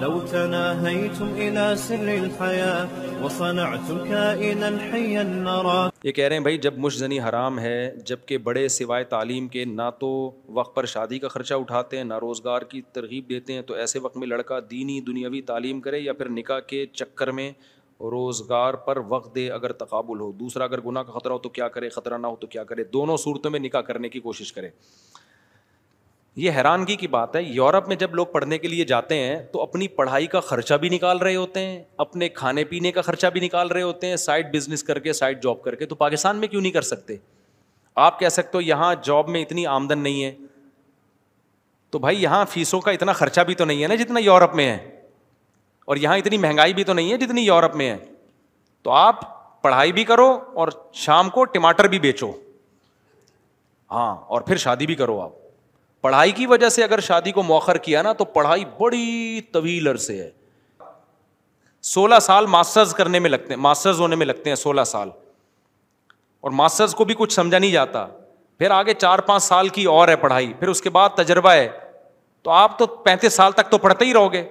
لو تناهيتم إلى سر الحياة وصنعتم كائنا حيا نرى. یہ کہہ رہے ہیں بھائی جب مشت زنی حرام ہے، جبکہ بڑے سوائے تعلیم کے نہ تو وقت پر شادی کا خرچہ اٹھاتے ہیں نہ روزگار کی ترغیب دیتے ہیں، تو ایسے وقت میں لڑکا دینی دنیاوی تعلیم کرے یا پھر نکاح کے چکر میں روزگار پر وقت دے اگر تقابل ہو؟ دوسرا اگر گناہ کا خطرہ ہو تو کیا کرے، خطرہ نہ ہو تو کیا کرے؟ دونوں صورتوں میں نکاح کرنے کی کوشش کرے. یہ حیرانگی کی بات ہے، یورپ میں جب لوگ پڑھنے کے لیے جاتے ہیں تو اپنی پڑھائی کا خرچہ بھی نکال رہے ہوتے ہیں، اپنے کھانے پینے کا خرچہ بھی نکال رہے ہوتے ہیں، سائڈ بزنس کر کے، سائڈ جاب کر کے. تو پاکستان میں کیوں نہیں کر سکتے؟ آپ کہہ سکتے ہو یہاں جاب میں اتنی آمدن نہیں ہے، تو بھائی یہاں فیسوں کا اتنا خرچہ بھی تو نہیں ہے نا جتنا یورپ میں ہے، اور یہاں اتنی مہنگائی بھی تو نہیں ہے جتنی یورپ میں ہے. تو آپ پڑھائی بھی کرو اور شام کو ٹماٹر بھی بیچو، ہاں، اور پھر شادی بھی کرو. آپ پڑھائی کی وجہ سے اگر شادی کو مؤخر کیا نا تو پڑھائی بڑی طویل عرصے ہے، 16 سال ماسٹرز کرنے میں لگتے ہیں، ماسٹرز ہونے میں لگتے ہیں 16 سال، اور ماسٹرز کو بھی کچھ سمجھا نہیں جاتا. پھر آگے 4-5 سال کی اور ہے پڑھائی، پھر اس کے بعد تجربہ ہے. تو آپ تو 35 سال تک تو پڑھتے ہی رہو گے.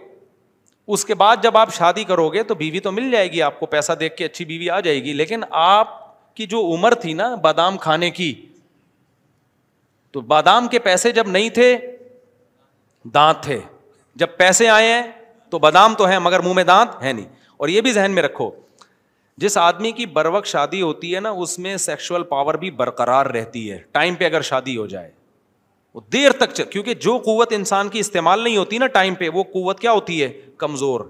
اس کے بعد جب آپ شادی کرو گے تو بیوی تو مل جائے گی آپ کو، پیسہ دیکھ کے اچھی بیوی آ جائے گی، لیکن آپ کی جو عمر تھی نا بادام کھانے کی، تو بادام کے پیسے جب نہیں تھے دانت تھے، جب پیسے آئے ہیں تو بادام تو ہیں مگر منہ میں دانت ہے نہیں. اور یہ بھی ذہن میں رکھو، جس آدمی کی بروقت شادی ہوتی ہے نا اس میں سیکشول پاور بھی برقرار رہتی ہے. ٹائم پہ اگر شادی ہو جائے وہ دیر تک کیونکہ جو قوت انسان کی استعمال نہیں ہوتی نا ٹائم پہ، وہ قوت کیا ہوتی ہے؟ کمزور.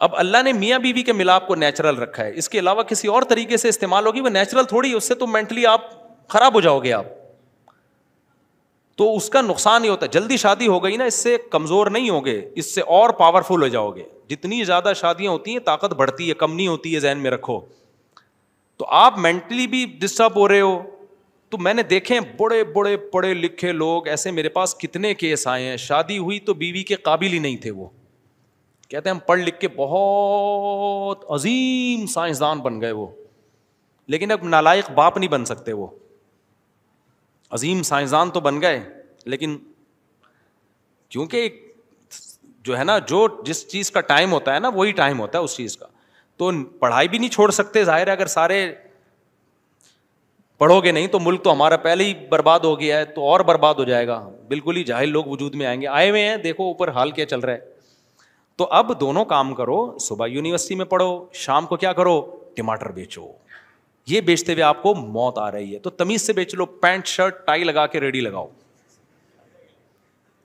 اب اللہ نے میاں بیوی کے ملاپ کو نیچرل رکھا ہے، اس کے علاوہ کسی اور طریقے سے استعمال ہوگی وہ نیچرل تھوڑی، اس سے تو مینٹلی آپ خراب ہو جاؤ گے آپ، تو اس کا نقصان ہی ہوتا ہے. جلدی شادی ہو گئی نا، اس سے کمزور نہیں ہوگے، اس سے اور پاورفل ہو جاؤ گے. جتنی زیادہ شادیاں ہوتی ہیں طاقت بڑھتی ہے، کم نہیں ہوتی ہے، ذہن میں رکھو. تو آپ مینٹلی بھی ڈسٹرب ہو رہے ہو. تو میں نے دیکھے بڑے بڑے پڑھے لکھے لوگ ایسے، میرے پاس کتنے کیس آئے ہیں، شادی ہوئی تو بیوی کے قابل ہی نہیں تھے. وہ کہتے ہیں ہم پڑھ لکھ کے بہت عظیم سائنسدان بن گئے وہ، لیکن اب نالائق باپ نہیں بن سکتے. وہ عظیم سائنسدان تو بن گئے، لیکن کیونکہ جو ہے نا، جو جس چیز کا ٹائم ہوتا ہے نا وہی ٹائم ہوتا ہے اس چیز کا. تو پڑھائی بھی نہیں چھوڑ سکتے، ظاہر ہے اگر سارے پڑھو گے نہیں تو ملک تو ہمارا پہلے ہی برباد ہو گیا ہے، تو اور برباد ہو جائے گا. بالکل ہی جاہل لوگ وجود میں آئیں گے، آئے ہوئے ہیں، دیکھو اوپر حال کیا چل رہا ہے. تو اب دونوں کام کرو، صبح یونیورسٹی میں پڑھو، شام کو کیا کرو؟ ٹماٹر بیچو. یہ بیچتے ہوئے آپ کو موت آ رہی ہے تو تمیز سے بیچ لو، پینٹ شرٹ ٹائی لگا کے ریڈی لگاؤ.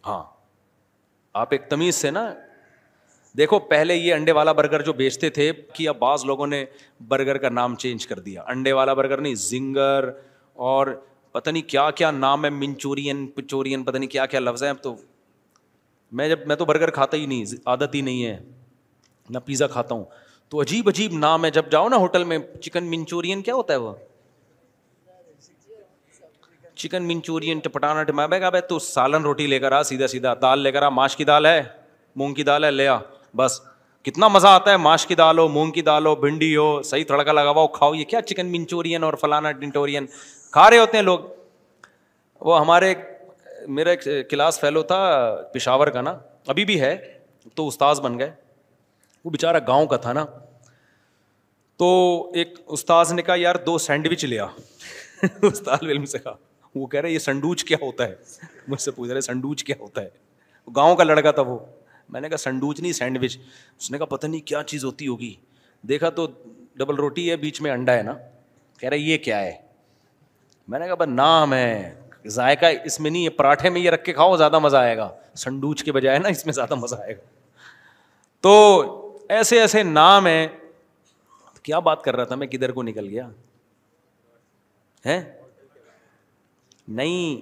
ہاں آپ ایک تمیز سے نا، دیکھو پہلے یہ انڈے والا برگر جو بیچتے تھے کہ اب بعض لوگوں نے برگر کا نام چینج کر دیا، انڈے والا برگر نہیں، زنگر اور پتہ نہیں کیا کیا نام ہے، منچورین پچورین، پتہ نہیں کیا کیا لفظ ہیں. اب تو میں تو برگر کھاتا ہی نہیں، عادت ہی نہیں ہے، نہ پیزا کھاتا ہوں. تو عجیب عجیب نام ہے، جب جاؤ نا ہوٹل میں، چکن منچورین کیا ہوتا ہے وہ، چکن منچورین ٹپٹانا ٹمابے کا، تو سالن روٹی لے کر آ، سیدھا سیدھا دال لے کر آ، ماش کی دال ہے، مونگ کی دال ہے، لے آ بس. کتنا مزہ آتا ہے، ماش کی دال ہو، مونگ کی دال ہو، بھنڈی ہو، صحیح تڑکا لگا ہوا ہو، کھاؤ. یہ کیا چکن منچورین اور فلانا ڈنٹورین کھا رہے ہوتے ہیں لوگ. وہ ہمارے میرا ایک کلاس فیلو تھا پشاور کا نا، ابھی بھی ہے، تو استاذ بن گئے. وہ بیچارہ گاؤں کا تھا نا، تو ایک استاذ نے کہا یار 2 سینڈوچ لیا. استاد علم سے کہا، وہ کہہ رہے یہ سنڈوچ کیا ہوتا ہے، مجھ سے پوچھ رہے سنڈوچ کیا ہوتا ہے. گاؤں کا لڑکا تھا وہ. میں نے کہا سنڈوچ نہیں سینڈوچ. اس نے کہا پتہ نہیں کیا چیز ہوتی ہوگی. دیکھا تو ڈبل روٹی ہے، بیچ میں انڈا ہے نا. کہہ رہے یہ کیا ہے. میں نے کہا بس نام ہے، ذائقہ اس میں نہیں ہے، پراٹھے میں یہ رکھ کے کھاؤ زیادہ مزہ آئے گا، سنڈوچ کے بجائے نا اس میں زیادہ مزہ آئے گا. تو ایسے ایسے نام ہیں. کیا بات کر رہا تھا میں، کدھر کو نکل گیا ہے؟ نہیں،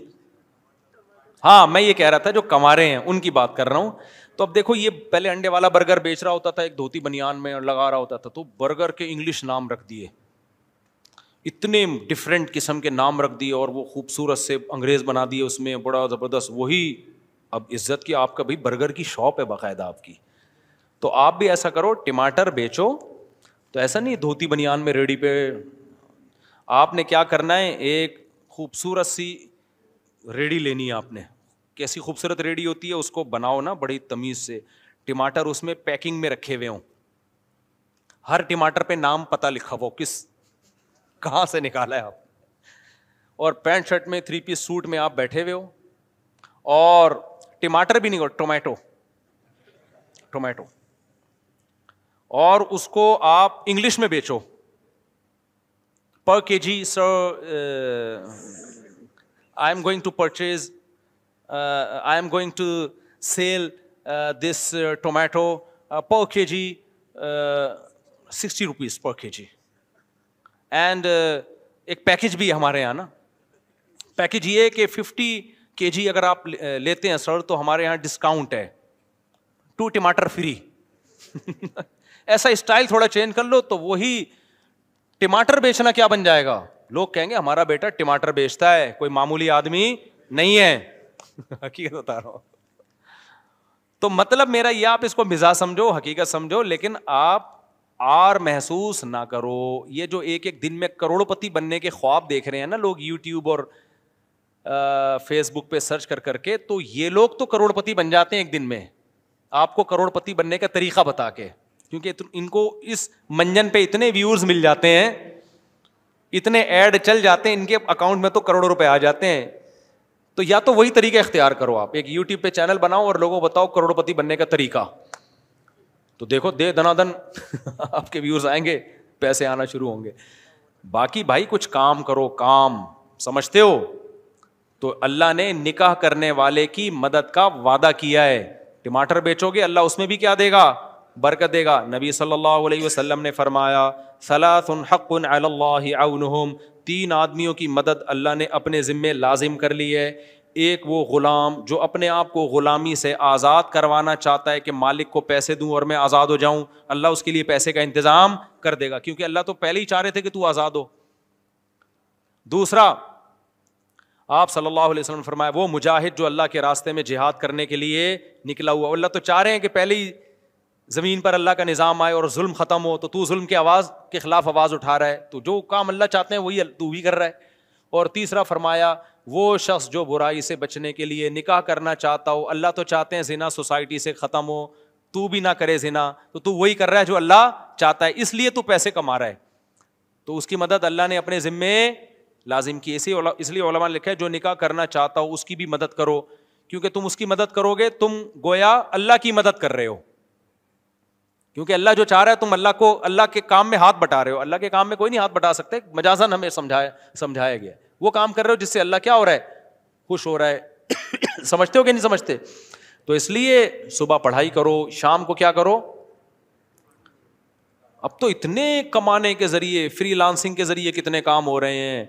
ہاں میں یہ کہہ رہا تھا جو کمارے ہیں ان کی بات کر رہا ہوں. تو اب دیکھو یہ پہلے انڈے والا برگر بیچ رہا ہوتا تھا ایک دھوتی بنیان میں اور لگا رہا ہوتا تھا، تو برگر کے انگلش نام رکھ دیے، اتنے ڈفرینٹ قسم کے نام رکھ دیے، اور وہ خوبصورت سے انگریز بنا دیے اس میں، بڑا زبردست. وہی اب عزت کی آپ کا بھائی برگر کی شاپ ہے باقاعدہ آپ کی. تو آپ بھی ایسا کرو، ٹماٹر بیچو. تو ایسا نہیں دھوتی بنیان میں ریڈی پہ، آپ نے کیا کرنا ہے، ایک خوبصورت سی ریڈی لینی ہے آپ نے. کیسی خوبصورت ریڈی ہوتی ہے, اس کو بناؤ نا بڑی تمیز سے, ٹماٹر اس میں پیکنگ میں رکھے ہوئے ہوں, ہر ٹماٹر پہ نام پتہ لکھا ہو کس کہاں سے نکالا ہے آپ, اور پینٹ شرٹ میں 3 پیس سوٹ میں آپ بیٹھے ہوئے ہو, اور ٹماٹر بھی نہیں ہو, ٹومیٹو, اور اس کو آپ انگلش میں بیچو پر کے جی, سر I am going to purchase, I am going to sell this tomato per kg 60 rupees per kg. And ایک پیکج بھی ہے ہمارے یہاں نا, پیکج یہ ہے کہ 50 kg اگر آپ لیتے ہیں سر تو ہمارے یہاں ڈسکاؤنٹ ہے, 2 ٹماٹر فری. ایسا اسٹائل تھوڑا چینج کر لو تو وہی ٹماٹر بیچنا کیا بن جائے گا, لوگ کہیں گے ہمارا بیٹا ٹماٹر بیچتا ہے, کوئی معمولی آدمی نہیں ہے. حقیقت بتا رہا ہوں. تو مطلب میرا یہ, آپ اس کو مزاح سمجھو, حقیقت سمجھو, لیکن آپ آر محسوس نہ کرو. یہ جو ایک دن میں کروڑ پتی بننے کے خواب دیکھ رہے ہیں نا لوگ یوٹیوب اور فیس بک پہ سرچ کر کے, تو یہ لوگ تو کروڑ پتی بن جاتے ہیں ایک دن میں, آپ کو کروڑ پتی بننے کا طریقہ بتا کے, کیونکہ ان کو اس منجن پہ اتنے ویورز مل جاتے ہیں, اتنے ایڈ چل جاتے ہیں ان کے اکاؤنٹ میں تو کروڑوں روپے آ جاتے ہیں. تو یا تو وہی طریقہ اختیار کرو, آپ ایک یوٹیوب پہ چینل بناؤ اور لوگوں بتاؤ کروڑ پتی بننے کا طریقہ, تو دیکھو دے دنا دن آپ کے ویورز آئیں گے, پیسے آنا شروع ہوں گے. باقی بھائی کچھ کام کرو, کام سمجھتے ہو, تو اللہ نے نکاح کرنے والے کی مدد کا وعدہ کیا ہے. ٹماٹر بیچو گے اللہ اس میں بھی کیا دے گا, برکت دے گا. نبی صلی اللہ علیہ وسلم نے فرمایا ثلاث حق علی اللہ عونہم, 3 آدمیوں کی مدد اللہ نے اپنے ذمے لازم کر لی ہے. ایک وہ غلام جو اپنے آپ کو غلامی سے آزاد کروانا چاہتا ہے کہ مالک کو پیسے دوں اور میں آزاد ہو جاؤں, اللہ اس کے لیے پیسے کا انتظام کر دے گا, کیونکہ اللہ تو پہلے ہی چاہ رہے تھے کہ تو آزاد ہو. دوسرا, آپ صلی اللہ علیہ وسلم فرمایا وہ مجاہد جو اللہ کے راستے میں جہاد کرنے کے لیے نکلا ہوا, اللہ تو چاہ رہے ہیں کہ پہلے ہی زمین پر اللہ کا نظام آئے اور ظلم ختم ہو, تو ظلم کی آواز کے خلاف آواز اٹھا رہا ہے, تو جو کام اللہ چاہتے ہیں وہی تو بھی کر رہا ہے. اور تیسرا فرمایا وہ شخص جو برائی سے بچنے کے لیے نکاح کرنا چاہتا ہو, اللہ تو چاہتے ہیں زنا سوسائٹی سے ختم ہو, تو بھی نہ کرے زنا, تو وہی کر رہا ہے جو اللہ چاہتا ہے, اس لیے تو پیسے کما رہا ہے, تو اس کی مدد اللہ نے اپنے ذمے لازم کی. اس لیے علماء نے لکھا ہے جو نکاح کرنا چاہتا ہو اس کی بھی مدد کرو, کیونکہ تم اس کی مدد کرو گے تم گویا اللہ کی مدد کر رہے ہو, کیونکہ اللہ جو چاہ رہا ہے تم اللہ کو اللہ کے کام میں ہاتھ بٹا رہے ہو. اللہ کے کام میں کوئی نہیں ہاتھ بٹا سکتے, مجازاً ہمیں سمجھایا گیا, وہ کام کر رہے ہو جس سے اللہ کیا ہو رہا ہے, خوش ہو رہا ہے. سمجھتے ہو کہ نہیں سمجھتے؟ تو اس لیے صبح پڑھائی کرو, شام کو کیا کرو. اب تو اتنے کمانے کے ذریعے, فری لانسنگ کے ذریعے کتنے کام ہو رہے ہیں,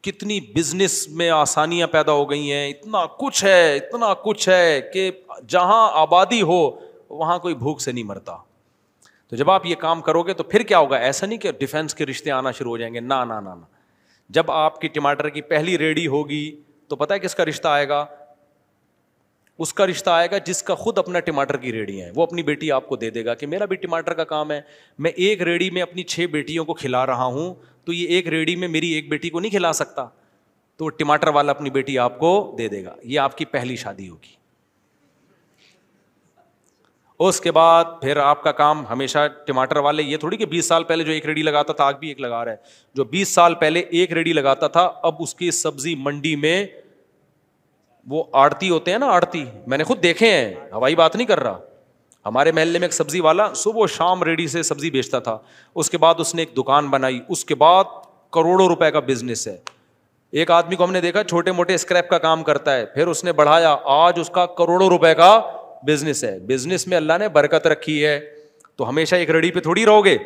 کتنی بزنس میں آسانیاں پیدا ہو گئی ہیں, اتنا کچھ ہے کہ جہاں آبادی ہو وہاں کوئی بھوک سے نہیں مرتا. تو جب آپ یہ کام کرو گے تو پھر کیا ہوگا, ایسا نہیں کہ ڈیفینس کے رشتے آنا شروع ہو جائیں گے, نہ. جب آپ کی ٹماٹر کی پہلی ریڈی ہوگی تو پتہ ہے کس کا رشتہ آئے گا, اس کا رشتہ آئے گا جس کا خود اپنا ٹماٹر کی ریڈی ہے. وہ اپنی بیٹی آپ کو دے دے گا کہ میرا بھی ٹماٹر کا کام ہے, میں ایک ریڈی میں اپنی 6 بیٹیوں کو کھلا رہا ہوں, تو یہ ایک ریڈی میں میری ایک بیٹی کو نہیں کھلا سکتا, تو ٹماٹر والا اپنی بیٹی آپ کو دے دے گا. یہ آپ کی پہلی شادی ہوگی. اس کے بعد پھر آپ کا کام ہمیشہ ٹماٹر والے, یہ تھوڑی کہ 20 سال پہلے جو ایک ریڈی لگاتا تھا آج بھی ایک لگا رہا ہے, جو 20 سال پہلے ایک ریڈی لگاتا تھا اب اس کی سبزی منڈی میں, وہ آڑتی ہوتے ہیں نا, آڑتی میں نے خود دیکھے ہیں, ہوائی بات نہیں کر رہا. ہمارے محلے میں ایک سبزی والا صبح و شام ریڈی سے سبزی بیچتا تھا, اس کے بعد اس نے ایک دکان بنائی, اس کے بعد کروڑوں روپے کا بزنس ہے. ایک آدمی کو ہم نے دیکھا چھوٹے موٹے اسکریپ کا کام کرتا ہے, پھر اس نے بڑھایا, آج اس کا کروڑوں روپے کا بزنس ہے. بزنس میں اللہ نے برکت رکھی ہے. تو ہمیشہ ایک ریڈی پہ تھوڑی رہو گے,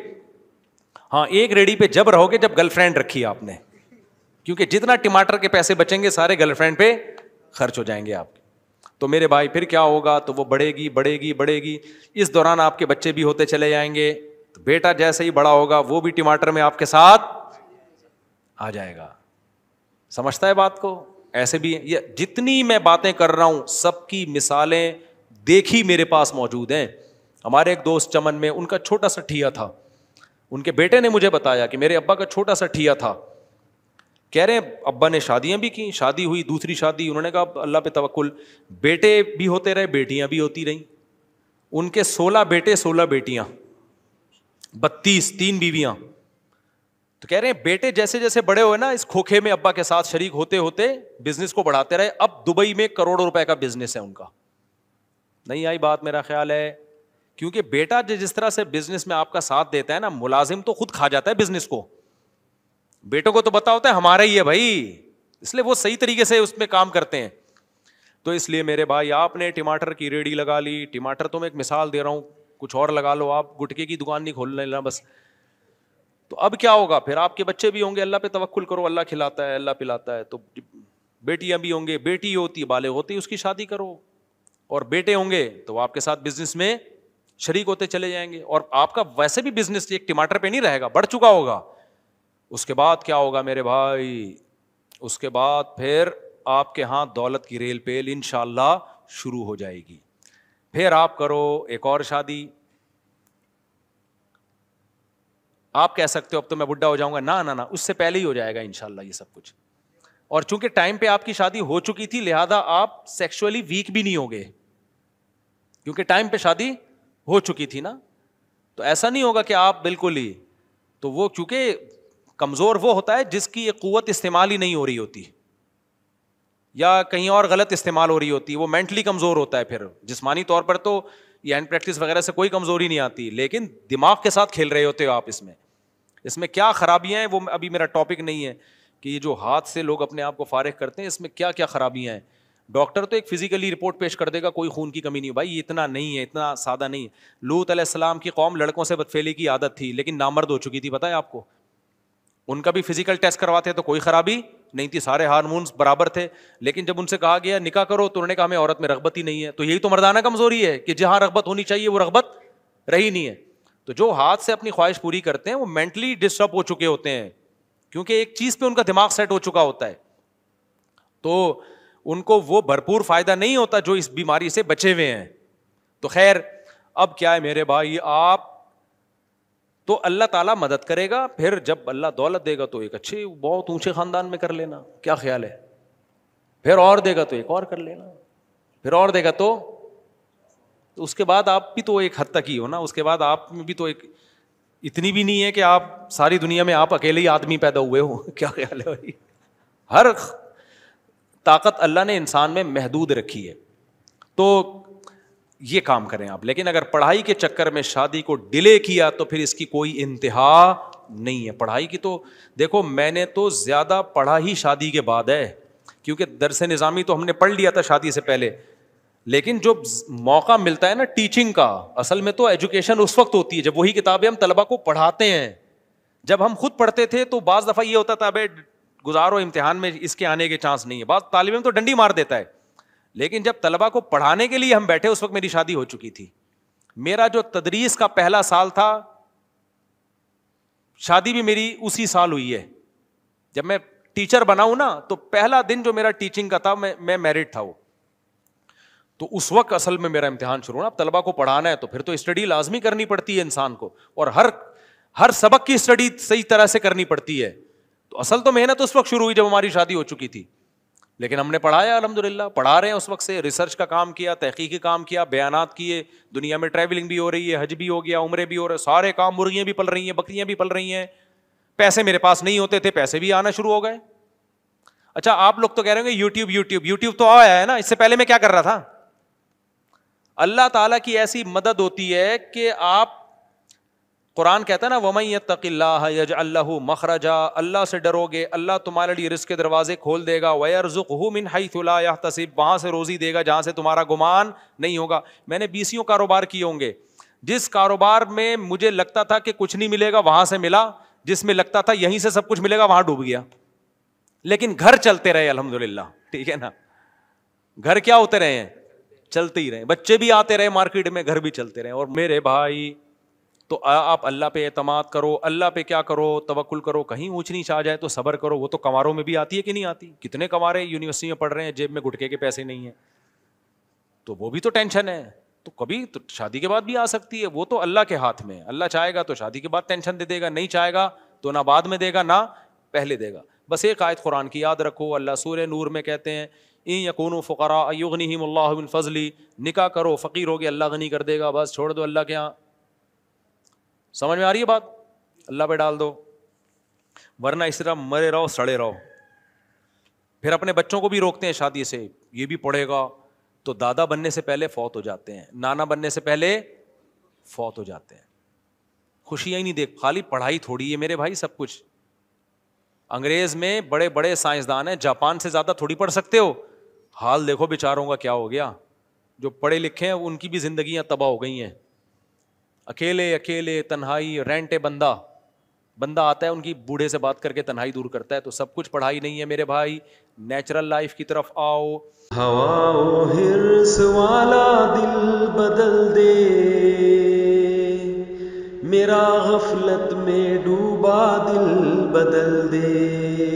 ہاں ایک ریڈی پہ جب رہو گے جب گرل فرینڈ رکھی ہے آپ نے, کیونکہ جتنا ٹماٹر کے پیسے بچیں گے سارے گرل فرینڈ پہ خرچ ہو جائیں گے آپ کے. تو میرے بھائی پھر کیا ہوگا, تو وہ بڑھے گی. اس دوران آپ کے بچے بھی ہوتے چلے جائیں گے, تو بیٹا جیسے ہی بڑا ہوگا وہ بھی ٹماٹر میں آپ کے ساتھ آ جائے گا. سمجھتا ہے بات کو؟ ایسے بھی یہ جتنی میں باتیں کر رہا ہوں سب کی مثالیں دیکھی میرے پاس موجود ہیں. ہمارے ایک دوست چمن میں, ان کا چھوٹا سا ٹھیا تھا, ان کے بیٹے نے مجھے بتایا کہ میرے ابا کا چھوٹا سا ٹھیا تھا, کہہ رہے ہیں ابا نے شادیاں بھی کی, شادی ہوئی, دوسری شادی, انہوں نے کہا اللہ پہ توکل. بیٹے بھی ہوتے رہے, بیٹیاں بھی ہوتی رہیں. ان کے 16 بیٹے 16 بیٹیاں, 32, 3 بیویاں. تو کہہ رہے ہیں بیٹے جیسے جیسے بڑے ہوئے نا اس کھوکھے میں ابا کے ساتھ شریک ہوتے ہوتے بزنس کو بڑھاتے رہے. اب دبئی میں کروڑوں روپے کا بزنس ہے ان کا. نہیں آئی بات میرا خیال ہے, کیونکہ بیٹا جس طرح سے بزنس میں آپ کا ساتھ دیتا ہے نا, ملازم تو خود کھا جاتا ہے بزنس کو, بیٹوں کو تو پتا ہوتا ہے ہمارا ہی ہے بھائی, اس لیے وہ صحیح طریقے سے اس میں کام کرتے ہیں. تو اس لیے میرے بھائی آپ نے ٹماٹر کی ریڑھی لگا لی, ٹماٹر تو میں ایک مثال دے رہا ہوں, کچھ اور لگا لو, آپ گٹکے کی دکان نہیں کھول لینا بس. تو اب کیا ہوگا پھر, آپ کے بچے بھی ہوں گے, اللہ پہ توکل کرو, اللہ کھلاتا ہے, اللہ پلاتا ہے. تو بیٹیاں بھی ہوں گے, بیٹی ہوتی بالغ ہوتی اس کی شادی کرو, اور بیٹے ہوں گے تو آپ کے ساتھ بزنس میں شریک ہوتے چلے جائیں گے. اور آپ کا ویسے بھی بزنس ایک ٹماٹر پہ نہیں رہے گا, بڑھ چکا ہوگا. اس کے بعد کیا ہوگا میرے بھائی, اس کے بعد پھر آپ کے ہاں دولت کی ریل پیل انشاءاللہ شروع ہو جائے گی. پھر آپ کرو ایک اور شادی. آپ کہہ سکتے ہو اب تو میں بڈھا ہو جاؤں گا, نہ اس سے پہلے ہی ہو جائے گا انشاءاللہ یہ سب کچھ. اور چونکہ ٹائم پہ آپ کی شادی ہو چکی تھی لہذا آپ سیکشولی ویک بھی نہیں ہوگے, کیونکہ ٹائم پہ شادی ہو چکی تھی نا. تو ایسا نہیں ہوگا کہ آپ بالکل ہی, تو وہ چونکہ کمزور وہ ہوتا ہے جس کی ایک قوت استعمال ہی نہیں ہو رہی ہوتی, یا کہیں اور غلط استعمال ہو رہی ہوتی, وہ مینٹلی کمزور ہوتا ہے. پھر جسمانی طور پر تو یہ ہینڈ پریکٹس وغیرہ سے کوئی کمزوری نہیں آتی, لیکن دماغ کے ساتھ کھیل رہے ہوتے ہو آپ. اس میں کیا خرابیاں ہیں وہ ابھی میرا ٹاپک نہیں ہے, کہ یہ جو ہاتھ سے لوگ اپنے آپ کو فارغ کرتے ہیں اس میں کیا کیا خرابیاں ہیں. ڈاکٹر تو ایک فزیکلی رپورٹ پیش کر دے گا, کوئی خون کی کمی نہیں. بھائی اتنا نہیں ہے, اتنا سادہ نہیں. لوط علیہ السلام کی قوم لڑکوں سے بدفعلی کی عادت تھی, لیکن نامرد ہو چکی تھی, پتہ ہے آپ کو. ان کا بھی فزیکل ٹیسٹ کرواتے تو کوئی خرابی نہیں تھی, سارے ہارمونس برابر تھے. لیکن جب ان سے کہا گیا نکاح کرو تو انہوں نے کہا ہمیں عورت میں رغبت ہی نہیں ہے. تو یہی تو مردانہ کمزوری ہے کہ جہاں رغبت ہونی چاہیے وہ رغبت رہی نہیں ہے. تو جو ہاتھ سے اپنی خواہش پوری کرتے ہیں وہ مینٹلی ڈسٹرب ہو چکے ہوتے ہیں, کیونکہ ایک چیز پہ ان کا دماغ سیٹ ہو چکا ہوتا ہے. تو ان کو وہ بھرپور فائدہ نہیں ہوتا جو اس بیماری سے بچے ہوئے ہیں. تو خیر اب کیا ہے میرے بھائی, آپ تو اللہ تعالیٰ مدد کرے گا, پھر جب اللہ دولت دے گا تو ایک اچھے بہت اونچے خاندان میں کر لینا, کیا خیال ہے. پھر اور دے گا تو ایک اور کر لینا, پھر اور دے گا تو اس کے بعد آپ بھی تو ایک حد تک ہی ہو نا. اس کے بعد آپ میں بھی تو ایک اتنی بھی نہیں ہے کہ آپ ساری دنیا میں آپ اکیلے ہی آدمی پیدا ہوئے ہو, کیا خیال ہے بھائی. ہر طاقت اللہ نے انسان میں محدود رکھی ہے. تو یہ کام کریں آپ. لیکن اگر پڑھائی کے چکر میں شادی کو ڈیلے کیا تو پھر اس کی کوئی انتہا نہیں ہے. پڑھائی کی تو دیکھو, میں نے تو زیادہ پڑھا ہی شادی کے بعد ہے, کیونکہ درس نظامی تو ہم نے پڑھ لیا تھا شادی سے پہلے. لیکن جو موقع ملتا ہے نا ٹیچنگ کا, اصل میں تو ایجوکیشن اس وقت ہوتی ہے جب وہی کتابیں ہم طلبا کو پڑھاتے ہیں. جب ہم خود پڑھتے تھے تو بعض دفعہ یہ ہوتا تھا بھائی گزارو امتحان میں اس کے آنے کے چانس نہیں ہے, بعض طالب علم تو ڈنڈی مار دیتا ہے. لیکن جب طلبا کو پڑھانے کے لیے ہم بیٹھے اس وقت میری شادی ہو چکی تھی. میرا جو تدریس کا پہلا سال تھا, شادی بھی میری اسی سال ہوئی ہے. جب میں ٹیچر بنا ہوں نا تو پہلا دن جو میرا ٹیچنگ کا تھا میں میرڈ تھا وہ. تو اس وقت اصل میں میرا امتحان شروع ہونا. اب طلبا کو پڑھانا ہے تو پھر تو اسٹڈی لازمی کرنی پڑتی ہے انسان کو, اور ہر سبق کی اسٹڈی صحیح طرح سے کرنی پڑتی ہے. تو اصل تو محنت اس وقت شروع ہوئی جب ہماری شادی ہو چکی تھی. لیکن ہم نے پڑھایا الحمدللہ, پڑھا رہے ہیں اس وقت سے, ریسرچ کا کام کیا, تحقیقی کام کیا, بیانات کیے, دنیا میں ٹریولنگ بھی ہو رہی ہے, حج بھی ہو گیا, عمرے بھی ہو رہے, سارے کام, مرغیاں بھی پل رہی ہیں, بکریاں بھی پل رہی ہیں. پیسے میرے پاس نہیں ہوتے تھے, پیسے بھی آنا شروع ہو گئے. اچھا آپ لوگ تو کہہ رہے ہوں گے یوٹیوب تو آیا ہے نا, اس سے پہلے میں کیا کر رہا تھا. اللہ تعالیٰ کی ایسی مدد ہوتی ہے کہ آپ, قرآن کہتا ہے نا وَمَن يَتَّقِ اللَّهَ يَجْعَل لَّهُ مَخْرَجًا, اللہ سے ڈرو گے اللہ تمہارے لیے رزق کے دروازے کھول دے گا. وَيَرْزُقْهُ مِنْ حَيْثُ لَا يَحْتَسِبُ, وہاں سے روزی دے گا جہاں سے تمہارا گمان نہیں ہوگا. میں نے 20 کاروبار کیے ہوں گے, جس کاروبار میں مجھے لگتا تھا کہ کچھ نہیں ملے گا وہاں سے ملا, جس میں لگتا تھا یہیں سے سب کچھ ملے گا وہاں ڈوب گیا. لیکن گھر چلتے رہے الحمدللہ, ٹھیک ہے نا, گھر کیا ہوتے رہے ہیں, چلتے ہی رہے, بچے بھی آتے رہے مارکیٹ میں, گھر بھی چلتے رہے. اور میرے بھائی تو آپ اللہ پہ اعتماد کرو, اللہ پہ کیا کرو, توکل کرو. کہیں اونچ نیچ آ جائے تو صبر کرو, وہ تو کنواروں میں بھی آتی ہے کہ نہیں آتی. کتنے کنوارے یونیورسٹی میں پڑھ رہے ہیں, جیب میں گٹکے کے پیسے نہیں ہیں, تو وہ بھی تو ٹینشن ہے. تو کبھی تو شادی کے بعد بھی آ سکتی ہے, وہ تو اللہ کے ہاتھ میں. اللہ چاہے گا تو شادی کے بعد ٹینشن دے دے گا, نہیں چاہے گا تو نہ بعد میں دے گا نہ پہلے دے گا. بس ایک آیت قرآن کی یاد رکھو, اللہ سورہ نور میں کہتے ہیں ان یکونوا فقراء یغنیہم اللہ من فضلہ, نکاح کرو فقیر ہو کے اللہ غنی کر دے گا, بس چھوڑ دو اللہ کے یہاں. سمجھ میں آ رہی ہے بات؟ اللہ پہ ڈال دو, ورنہ اس طرح مرے رہو سڑے رہو. پھر اپنے بچوں کو بھی روکتے ہیں شادی سے, یہ بھی پڑھے گا, تو دادا بننے سے پہلے فوت ہو جاتے ہیں, نانا بننے سے پہلے فوت ہو جاتے ہیں. خوشیاں ہی نہیں دیکھ, خالی پڑھائی تھوڑی ہے میرے بھائی سب کچھ. انگریز میں بڑے بڑے سائنسدان ہیں, جاپان سے زیادہ تھوڑی پڑھ سکتے ہو. حال دیکھو بیچاروں کا کیا ہو گیا, جو پڑھے لکھے ہیں ان کی بھی زندگیاں تباہ ہو گئی ہیں. اکیلے اکیلے تنہائی, رینٹے بندہ آتا ہے ان کی بوڑھے سے بات کر کے تنہائی دور کرتا ہے. تو سب کچھ پڑھائی نہیں ہے میرے بھائی, نیچرل لائف کی طرف آؤ. ہوا و حرص والا دل بدل دے, میرا غفلت میں ڈوبا دل بدل دے.